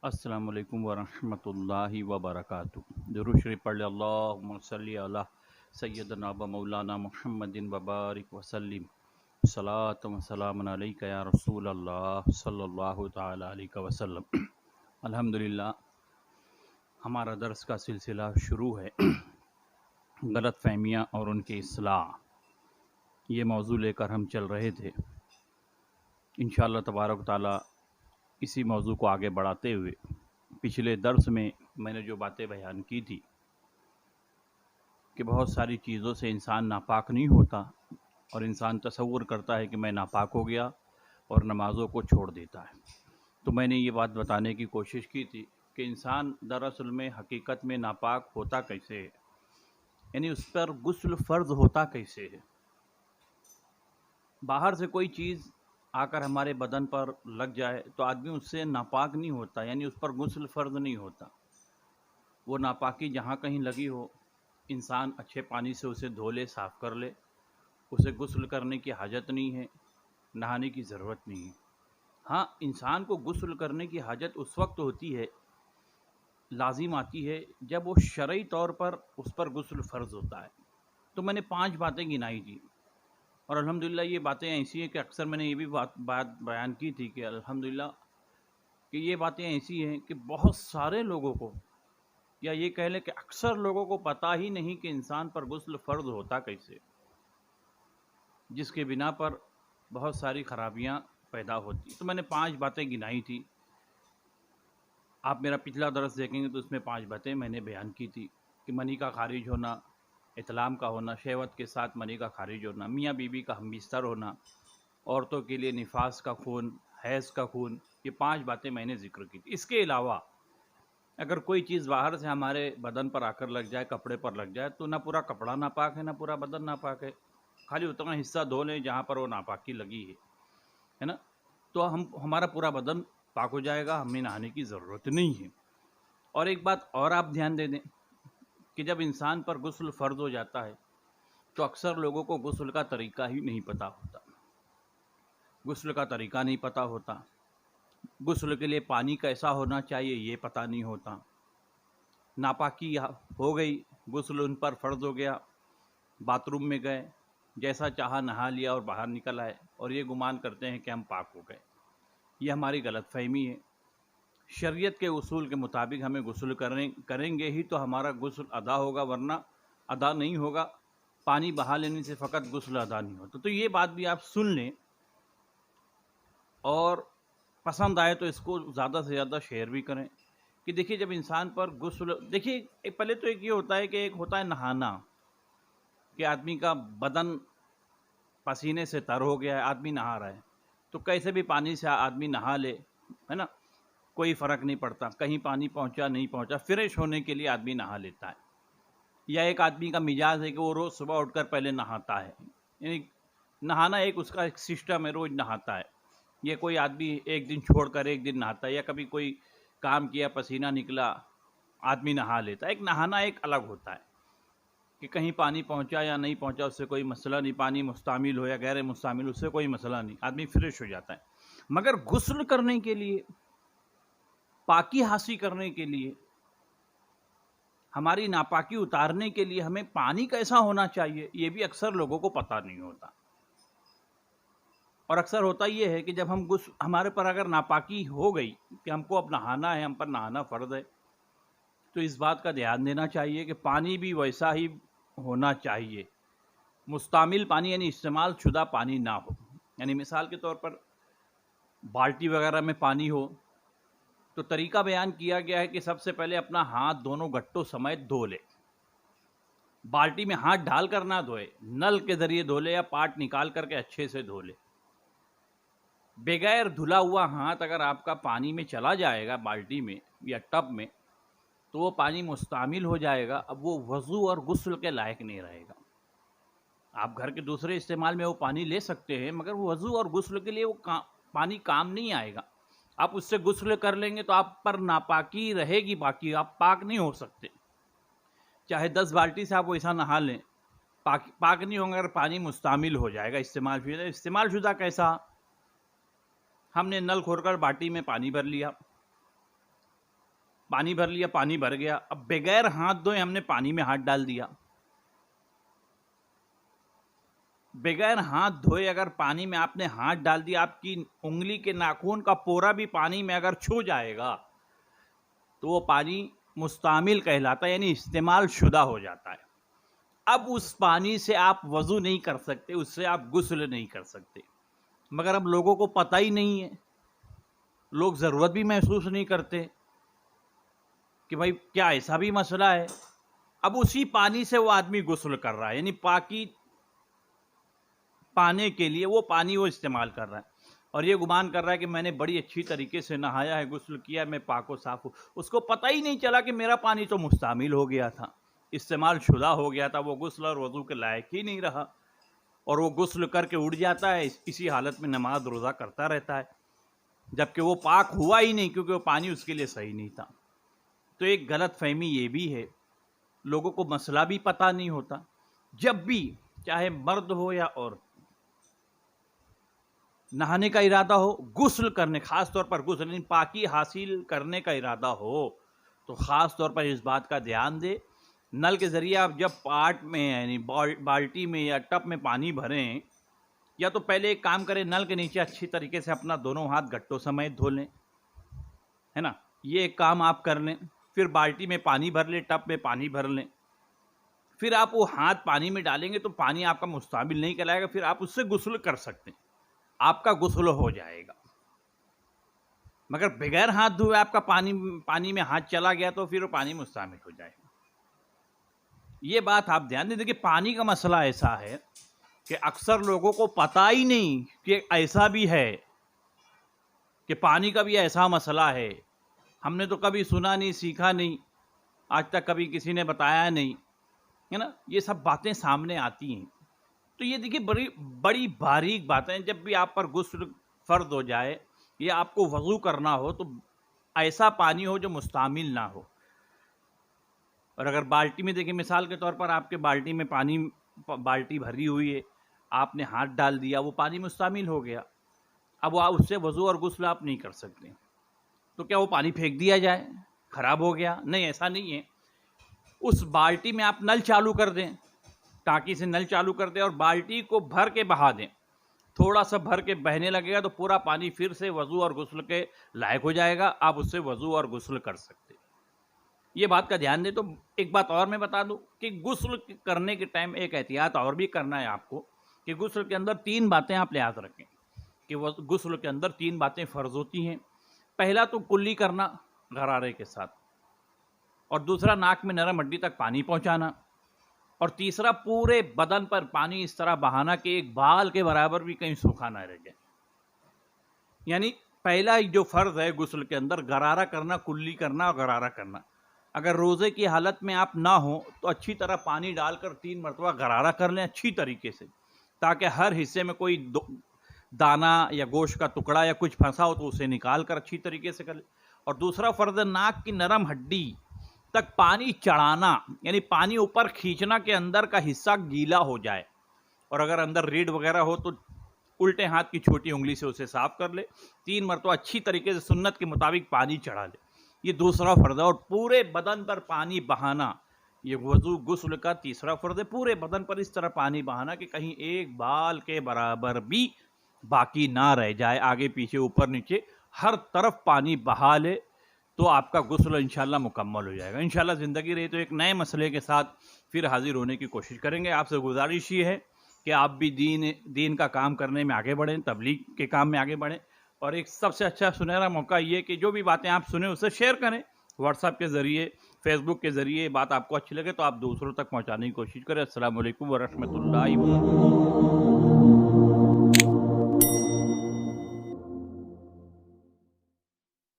अस्सलाम वालेकुम वरहमतुल्लाहि वबरकातुह। दुरूद शरीफ पढ़ ले। अल्लाहुम्मा सल्ली अला सय्यदना व मौलाना मुहम्मदिन व बारिक वसल्लिम। सलात व सलाम अलैका या रसूल अल्लाह सल्लल्लाहु तआला अलैहि वसल्लम। अल्हम्दुलिल्लाह, हमारा दर्स का सिलसिला शुरू है। गलत फहमियाँ और उनकी इस्लाह, ये मौजू लेकर हम चल रहे थे। इंशाअल्लाह तबारक व तआला इसी मौजू को आगे बढ़ाते हुए पिछले दर्स में मैंने जो बातें बयान की थी कि बहुत सारी चीज़ों से इंसान नापाक नहीं होता और इंसान तसव्वुर करता है कि मैं नापाक हो गया और नमाज़ों को छोड़ देता है। तो मैंने ये बात बताने की कोशिश की थी कि इंसान दरअसल में हकीकत में नापाक होता कैसे है, यानी उस पर गुस्ल फ़र्ज़ होता कैसे है। बाहर से कोई चीज़ आकर हमारे बदन पर लग जाए तो आदमी उससे नापाक नहीं होता, यानी उस पर गुस्ल फ़र्ज़ नहीं होता। वो नापाकी जहाँ कहीं लगी हो, इंसान अच्छे पानी से उसे धो ले, साफ़ कर ले, उसे गुस्ल करने की हाजत नहीं है, नहाने की ज़रूरत नहीं है। हाँ, इंसान को गुस्ल करने की हाजत उस वक्त होती है, लाजिम आती है, जब वो शरई तौर पर उस पर गुस्ल फ़र्ज़ होता है। तो मैंने 5 बातें गिनाई थी और अल्हम्दुलिल्लाह ये बातें ऐसी हैं कि अक्सर मैंने ये भी बात बयान की थी कि अल्हम्दुलिल्लाह कि ये बातें ऐसी हैं कि बहुत सारे लोगों को, या ये कह लें कि अक्सर लोगों को पता ही नहीं कि इंसान पर गुस्ल फ़र्ज़ होता कैसे, जिसके बिना पर बहुत सारी खराबियां पैदा होती। तो मैंने 5 बातें गिनाई थी। आप मेरा पिछला दर्स देखेंगे तो उसमें 5 बातें मैंने बयान की थी कि मनी का खारिज होना, इतलाम का होना, शहवत के साथ मनी का खारिज होना, मियाँ बीवी का हमबिस्तर होना, औरतों के लिए निफास का खून, हैज़ का खून, ये 5 बातें मैंने ज़िक्र की थी। इसके अलावा अगर कोई चीज़ बाहर से हमारे बदन पर आकर लग जाए, कपड़े पर लग जाए, तो ना पूरा कपड़ा नापाक है, ना पूरा बदन नापाक है, खाली उतना हिस्सा धो लें जहाँ पर वो नापाकी लगी है ना, तो हमारा पूरा बदन पाक हो जाएगा, हमें नहाने की ज़रूरत नहीं है। और एक बात और आप ध्यान दे दें कि जब इंसान पर गुस्ल फ़र्ज़ हो जाता है तो अक्सर लोगों को गुस्ल का तरीका ही नहीं पता होता। गुस्ल का तरीका नहीं पता होता, गुस्ल के लिए पानी कैसा होना चाहिए ये पता नहीं होता। नापाकी हो गई, गुस्ल उन पर फ़र्ज़ हो गया, बाथरूम में गए, जैसा चाहा नहा लिया और बाहर निकल आए और ये गुमान करते हैं कि हम पाक हो गए। ये हमारी गलतफ़हमी है। शरीयत के उसूल के मुताबिक हमें गुस्ल करेंगे ही तो हमारा गुस्ल अदा होगा, वरना अदा नहीं होगा। पानी बहा लेने से फ़कत गुस्ल अदा नहीं होता। तो ये बात भी आप सुन लें और पसंद आए तो इसको ज़्यादा से ज़्यादा शेयर भी करें कि देखिए, जब इंसान पर गुस्ल, देखिए पहले तो एक ये होता है कि एक होता है नहाना, कि आदमी का बदन पसीने से तर हो गया है, आदमी नहा रहा है, तो कैसे भी पानी से आदमी नहा ले, है ना, कोई फ़र्क नहीं पड़ता, कहीं पानी पहुंचा नहीं पहुंचा, फ्रेश होने के लिए आदमी नहा लेता है। या एक आदमी का मिजाज है कि वो रोज़ सुबह उठकर पहले नहाता है, यानी नहाना एक उसका एक सिस्टम है, रोज़ नहाता है। ये कोई आदमी एक दिन छोड़कर एक दिन नहाता है, या कभी कोई काम किया, पसीना निकला, आदमी नहा लेता है। एक नहाना एक अलग होता है कि कहीं पानी पहुंचा या नहीं पहुंचा, उससे कोई मसला नहीं, पानी मुस्तामिल हो या गैर मुस्तामिल, उससे कोई मसला नहीं, आदमी फ्रेश हो जाता है। मगर गुस्ल करने के लिए, पाकी हासिल करने के लिए, हमारी नापाकी उतारने के लिए हमें पानी कैसा होना चाहिए, ये भी अक्सर लोगों को पता नहीं होता। और अक्सर होता ये है कि जब हमारे पर अगर नापाकी हो गई कि हमको अब नहाना है, हम पर नहाना फ़र्ज़ है, तो इस बात का ध्यान देना चाहिए कि पानी भी वैसा ही होना चाहिए, मुस्तामिल पानी, यानी इस्तेमाल शुदा पानी ना हो। यानी मिसाल के तौर पर बाल्टी वगैरह में पानी हो तो तरीका बयान किया गया है कि सबसे पहले अपना हाथ दोनों गट्टों समेत धो ले। बाल्टी में हाथ डाल कर ना धोए, नल के ज़रिए धो ले या पाट निकाल करके अच्छे से धो ले। बगैर धुला हुआ हाथ अगर आपका पानी में चला जाएगा, बाल्टी में या टब में, तो वो पानी मुस्तामिल हो जाएगा, अब वो वज़ू और गुस्ल के लायक नहीं रहेगा। आप घर के दूसरे इस्तेमाल में वो पानी ले सकते हैं, मगर वो वज़ू और गुस्ल के लिए वो पानी काम नहीं आएगा। आप उससे गुस्ल कर लेंगे तो आप पर नापाकी रहेगी, बाकी आप पाक नहीं हो सकते। चाहे 10 बाल्टी से आप वैसा नहा लें, पाक नहीं होंगे अगर पानी मुस्तामिल हो जाएगा, इस्तेमाल शुदा कैसा, हमने नल खोलकर बाल्टी में पानी भर लिया, پانی بھر لیا، پانی بھر گیا، اب بغیر ہاتھ دھوئے ہم نے پانی میں ہاتھ ڈال دیا. بغیر ہاتھ دھوئے اگر پانی میں آپ نے ہاتھ ڈال دیا، آپ کی انگلی کے ناخن کا پورا بھی پانی میں اگر چھو جائے گا تو وہ پانی مستعمل کہلاتا ہے، یعنی استعمال شدہ ہو جاتا ہے. اب اس پانی سے آپ وضو نہیں کر سکتے، اس سے آپ غسل نہیں کر سکتے. مگر اب لوگوں کو پتہ ہی نہیں ہے، لوگ ضرورت بھی محسوس نہیں کرتے کہ بھائی کیا ایسا بھی مسئلہ ہے. اب اسی پانی سے وہ آدمی غسل کر رہا ہے، یعنی پاکی پانے کے لیے وہ پانی وہ استعمال کر رہا ہے، اور یہ گمان کر رہا ہے کہ میں نے بڑی اچھی طریقے سے نہایا ہے، غسل کیا، میں پاک و صاف ہوں. اس کو پتہ ہی نہیں چلا کہ میرا پانی تو مستعمل ہو گیا تھا، استعمال شدہ ہو گیا تھا، وہ غسل اور وضو کے لائق ہی نہیں رہا، اور وہ غسل کر کے اٹھ جاتا ہے، اسی حالت میں نماز روزہ کرتا رہتا ہے، جبکہ وہ پاک ہوا ہی نہیں، کیونکہ وہ پانی اس کے لیے صحیح نہیں تھا. تو ایک غلط فہمی یہ بھی ہے، لوگوں کو مسئلہ بھی پتہ نہیں ہوتا. جب بھی چاہے مرد ہو یا عورت، نہانے کا ارادہ ہو، غسل کرنے، خاص طور پر غسل، یعنی پاکی حاصل کرنے کا ارادہ ہو، تو خاص طور پر اس بات کا دھیان دے، نل کے ذریعے آپ جب پاٹ میں یعنی بالٹی میں یا ٹب میں پانی بھریں، یا تو پہلے ایک کام کریں، نل کے نیچے اچھی طریقے سے اپنا دونوں ہاتھ گٹوں سمیت دھو لیں، ہے نا، یہ ایک کام آپ کر لیں. پھر بالٹی میں پانی بھر لیں، ٹب میں پانی بھر لیں. پھر آپ وہ ہاتھ پانی میں ڈالیں گے تو پانی آپ کا مستعمل نہیں کہلائے گا، پھر آپ اس سے غسل کر سکتے ہیں، آپ کا غسل ہو جائے گا. مگر بغیر ہاتھ دھوئے آپ کا پانی میں ہاتھ چلا گیا تو پھر وہ پانی مستعمل ہو جائے گا. یہ بات آپ دھیان دیں. دیکھیے پانی کا مسئلہ ایسا ہے کہ اکثر لوگوں کو پتہ ہی نہیں کہ ایسا بھی ہے، کہ پانی کا بھی ایسا مسئلہ ہے. ہم نے تو کبھی سنا نہیں، سیکھا نہیں، آج تک کبھی کسی نے بتایا نہیں، ہے نا. یہ سب باتیں سامنے آتی ہیں. تو یہ دیکھیے بڑی باریک باتیں. جب بھی آپ پر غسل فرض ہو جائے یا آپ کو وضو کرنا ہو تو ایسا پانی ہو جو مستعمل نہ ہو. اور اگر بالٹی میں دیکھیں، مثال کے طور پر آپ کے بالٹی میں بالٹی بھری ہوئی ہے، آپ نے ہاتھ ڈال دیا، وہ پانی مستعمل ہو گیا، اب وہ اس سے وضو اور غسل آپ نہیں کر سکتے. تو کیا وہ پانی پھینک دیا جائے، خراب ہو گیا؟ نہیں، ایسا نہیں ہے. اس بالٹی میں آپ نل چالو کر دیں، ٹانکی سے نل چالو کر دیں اور بالٹی کو بھر کے بہا دیں. تھوڑا سا بھر کے بہنے لگے گا تو پورا پانی پھر سے وضو اور غسل کے لائق ہو جائے گا، آپ اس سے وضو اور غسل کر سکتے. یہ بات کا دھیان دیں. تو ایک بات اور میں بتا دوں کہ غسل کرنے کے ٹائم ایک احتیاط اور بھی کرنا ہے آپ کو، کہ غسل کے اندر 3 باتیں آپ یاد رکھیں، کہ غسل کے اندر 3 باتیں فرض ہوتی ہیں. پہلا تو کلی کرنا غرارے کے ساتھ، اور دوسرا ناک میں نرم ہڈی تک پانی پہنچانا، اور تیسرا پورے بدن پر پانی اس طرح بہانا کہ ایک بال کے برابر بھی کہیں سوکھا نہ رہ جائے. یعنی پہلا جو فرض ہے غسل کے اندر، غرارہ کرنا، کلی کرنا اور غرارہ کرنا. اگر روزے کی حالت میں آپ نہ ہوں تو اچھی طرح پانی ڈال کر 3 مرتبہ غرارہ کر لیں اچھی طریقے سے، تاکہ ہر حصے میں کوئی دانہ یا گوشت کا ٹکڑا یا کچھ پھنسا ہو تو اسے نکال کر اچھی طریقے سے کر لیں. اور دوسرا فرض ہے ناک کی نرم ہڈی تک پانی چڑھانا، یعنی پانی اوپر کھینچنا کہ اندر کا حصہ گیلا ہو جائے، اور اگر اندر ریڑھ وغیرہ ہو تو الٹے ہاتھ کی چھوٹی انگلی سے اسے صاف کر لے. 3 مرتبہ اچھی طریقے سے سنت کے مطابق پانی چڑھا لے. یہ دوسرا فرض ہے. اور پورے بدن پر پانی بہانا، یہ وضو غسل کا تیسرا فرض ہے. پورے بدن پر اس طرح پانی بہانا کہ کہیں ایک بال کے برابر بھی باقی نہ رہ جائے، آگے پیچھے اوپر نیچے ہر طرف پانی بہا لے، تو آپ کا غسل انشاءاللہ مکمل ہو جائے گا. انشاءاللہ زندگی رہی تو ایک نئے مسئلے کے ساتھ پھر حاضر ہونے کی کوشش کریں گے. آپ سے گزارش یہ ہے کہ آپ بھی دین کا کام کرنے میں آگے بڑھیں، تبلیغ کے کام میں آگے بڑھیں. اور ایک سب سے اچھا سنہرا موقع یہ کہ جو بھی باتیں آپ سنیں اسے شیئر کریں، واٹس ایپ کے ذریعے، فیس بک کے ذریعے. بات آپ کو اچھی لگے تو آپ دوسروں تک پہنچانے کی کوشش کریں. السلام علیکم ورحمۃ اللہ وبرکاتہ.